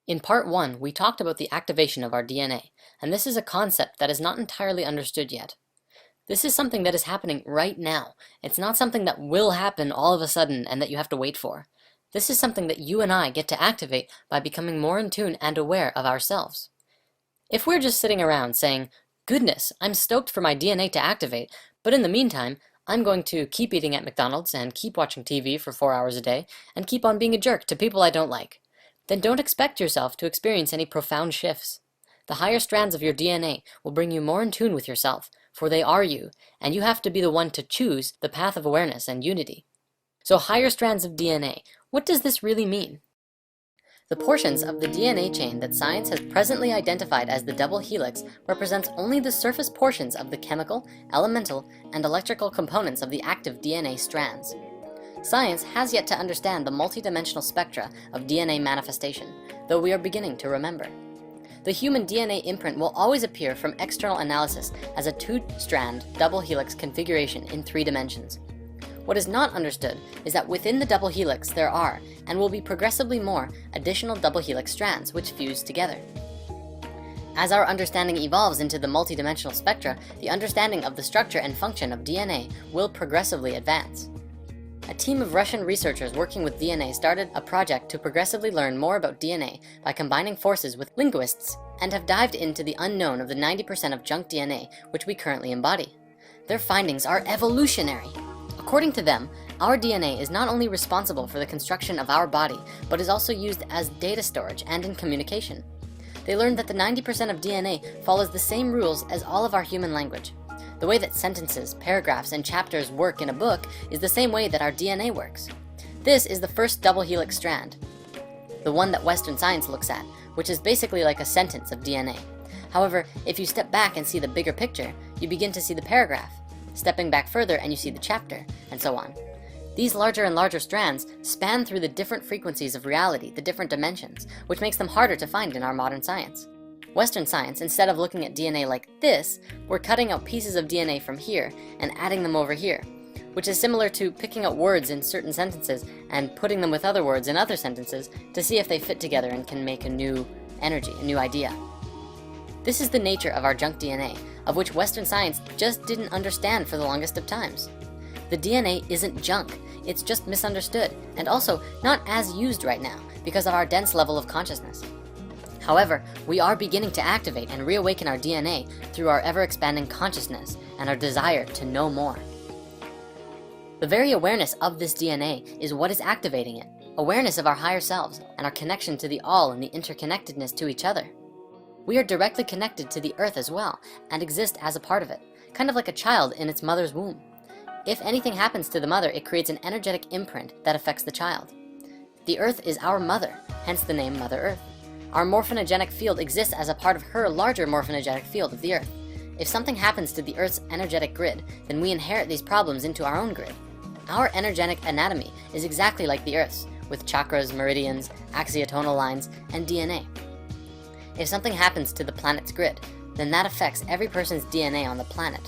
In part 1, we talked about the activation of our DNA, and this is a concept that is not entirely understood yet. This is something that is happening right now. It's not something that will happen all of a sudden and that you have to wait for. This is something that you and I get to activate by becoming more in tune and aware of ourselves. If we're just sitting around saying, "Goodness, I'm stoked for my DNA to activate, but in the meantime, I'm going to keep eating at McDonald's and keep watching TV for 4 hours a day and keep on being a jerk to people I don't like," then don't expect yourself to experience any profound shifts. The higher strands of your DNA will bring you more in tune with yourself, for they are you, and you have to be the one to choose the path of awareness and unity. So higher strands of DNA, what does this really mean? The portions of the DNA chain that science has presently identified as the double helix represents only the surface portions of the chemical, elemental, and electrical components of the active DNA strands. Science has yet to understand the multidimensional spectra of DNA manifestation, though we are beginning to remember. The human DNA imprint will always appear from external analysis as a two-strand double helix configuration in 3 dimensions. What is not understood is that within the double helix there are, and will be progressively more, additional double helix strands which fuse together. As our understanding evolves into the multidimensional spectra, the understanding of the structure and function of DNA will progressively advance. A team of Russian researchers working with DNA started a project to progressively learn more about DNA by combining forces with linguists, and have dived into the unknown of the 90% of junk DNA which we currently embody. Their findings are evolutionary. According to them, our DNA is not only responsible for the construction of our body, but is also used as data storage and in communication. They learned that the 90% of DNA follows the same rules as all of our human language. The way that sentences, paragraphs, and chapters work in a book is the same way that our DNA works. This is the first double helix strand, the one that Western science looks at, which is basically like a sentence of DNA. However, if you step back and see the bigger picture, you begin to see the paragraph. Stepping back further and you see the chapter, and so on. These larger and larger strands span through the different frequencies of reality, the different dimensions, which makes them harder to find in our modern science. Western science, instead of looking at DNA like this, we're cutting out pieces of DNA from here and adding them over here, which is similar to picking out words in certain sentences and putting them with other words in other sentences to see if they fit together and can make a new energy, a new idea. This is the nature of our junk DNA, of which Western science just didn't understand for the longest of times. The DNA isn't junk, it's just misunderstood, and also not as used right now because of our dense level of consciousness. However, we are beginning to activate and reawaken our DNA through our ever-expanding consciousness and our desire to know more. The very awareness of this DNA is what is activating it, awareness of our higher selves and our connection to the all and the interconnectedness to each other. We are directly connected to the earth as well and exist as a part of it, kind of like a child in its mother's womb. If anything happens to the mother, it creates an energetic imprint that affects the child. The earth is our mother, hence the name Mother Earth. Our morphogenetic field exists as a part of her larger morphogenetic field of the earth. If something happens to the earth's energetic grid, then we inherit these problems into our own grid. Our energetic anatomy is exactly like the earth's, with chakras, meridians, axiotonal lines, and DNA. If something happens to the planet's grid, then that affects every person's DNA on the planet.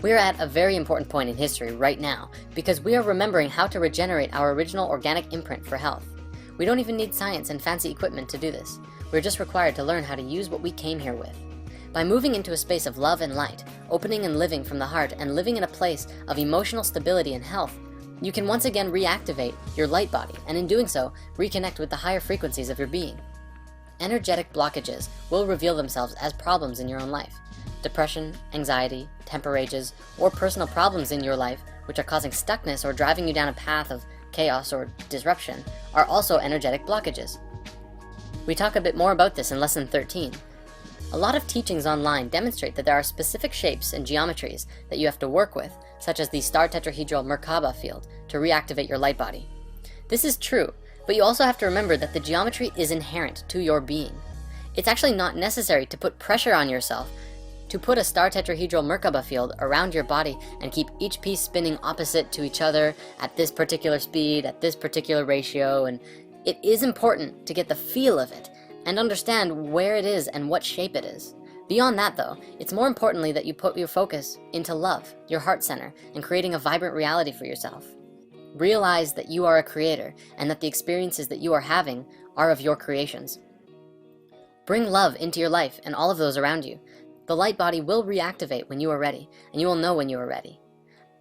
We are at a very important point in history right now because we are remembering how to regenerate our original organic imprint for health. We don't even need science and fancy equipment to do this. We're just required to learn how to use what we came here with. By moving into a space of love and light, opening and living from the heart, and living in a place of emotional stability and health, you can once again reactivate your light body, and in doing so, reconnect with the higher frequencies of your being. Energetic blockages will reveal themselves as problems in your own life. Depression, anxiety, temper rages, or personal problems in your life which are causing stuckness or driving you down a path of chaos or disruption are also energetic blockages. We talk a bit more about this in lesson 13. A lot of teachings online demonstrate that there are specific shapes and geometries that you have to work with, such as the star tetrahedral Merkaba field, to reactivate your light body. This is true, but you also have to remember that the geometry is inherent to your being. It's actually not necessary to put pressure on yourself to put a star tetrahedral Merkaba field around your body and keep each piece spinning opposite to each other at this particular speed, at this particular ratio, and it is important to get the feel of it and understand where it is and what shape it is. Beyond that though, it's more importantly that you put your focus into love, your heart center, and creating a vibrant reality for yourself. Realize that you are a creator and that the experiences that you are having are of your creations. Bring love into your life and all of those around you. The light body will reactivate when you are ready, and you will know when you are ready.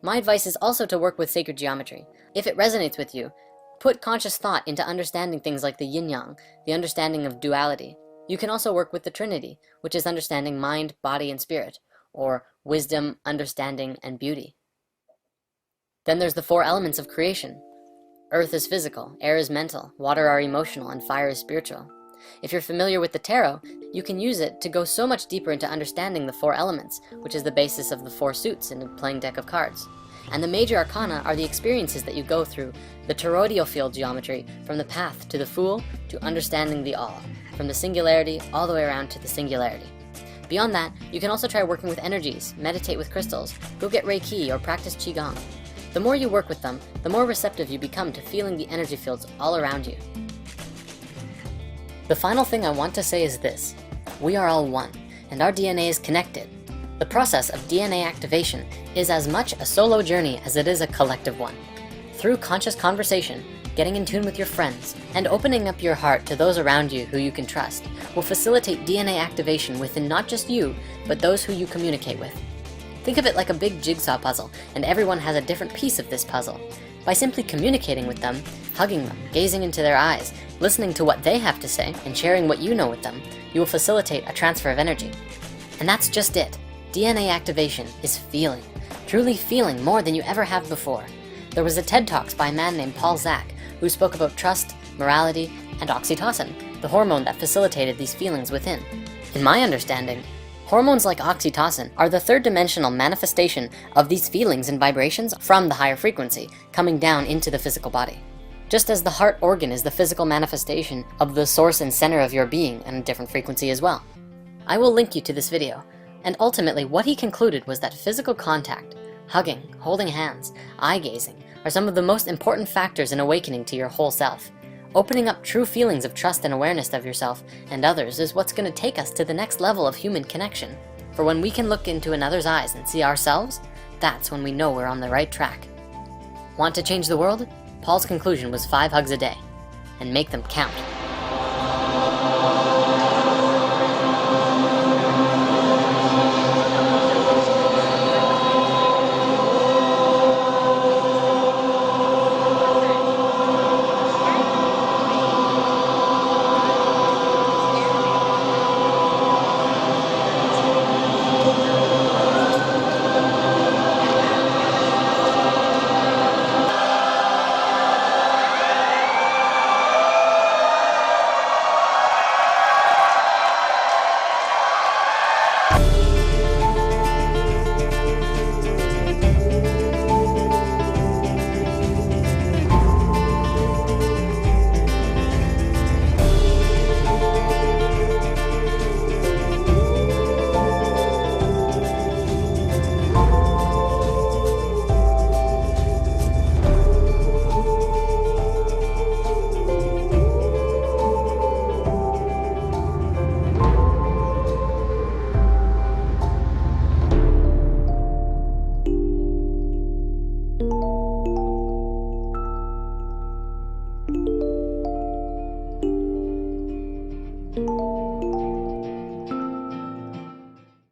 My advice is also to work with sacred geometry. If it resonates with you, put conscious thought into understanding things like the yin-yang, the understanding of duality. You can also work with the Trinity, which is understanding mind, body, and spirit, or wisdom, understanding, and beauty. Then there's the 4 elements of creation. Earth is physical, air is mental, water are emotional, and fire is spiritual. If you're familiar with the tarot, you can use it to go so much deeper into understanding the 4 elements, which is the basis of the 4 suits in a playing deck of cards. And the major arcana are the experiences that you go through, the toroidal field geometry, from the path to the Fool to understanding the all, from the singularity all the way around to the singularity. Beyond that, you can also try working with energies, meditate with crystals, go get Reiki, or practice Qigong. The more you work with them, the more receptive you become to feeling the energy fields all around you. The final thing I want to say is this: we are all one, and our DNA is connected. The process of DNA activation is as much a solo journey as it is a collective one. Through conscious conversation, getting in tune with your friends, and opening up your heart to those around you who you can trust will facilitate DNA activation within not just you, but those who you communicate with. Think of it like a big jigsaw puzzle, and everyone has a different piece of this puzzle. By simply communicating with them, hugging them, gazing into their eyes, listening to what they have to say, and sharing what you know with them, you will facilitate a transfer of energy. And that's just it. DNA activation is feeling, truly feeling more than you ever have before. There was a TED Talks by a man named Paul Zak who spoke about trust, morality, and oxytocin, the hormone that facilitated these feelings within. In my understanding, hormones like oxytocin are the 3rd-dimensional manifestation of these feelings and vibrations from the higher frequency, coming down into the physical body. Just as the heart organ is the physical manifestation of the source and center of your being and a different frequency as well. I will link you to this video, and ultimately what he concluded was that physical contact, hugging, holding hands, eye gazing, are some of the most important factors in awakening to your whole self. Opening up true feelings of trust and awareness of yourself and others is what's going to take us to the next level of human connection. For when we can look into another's eyes and see ourselves, that's when we know we're on the right track. Want to change the world? Paul's conclusion was 5 hugs a day, and make them count.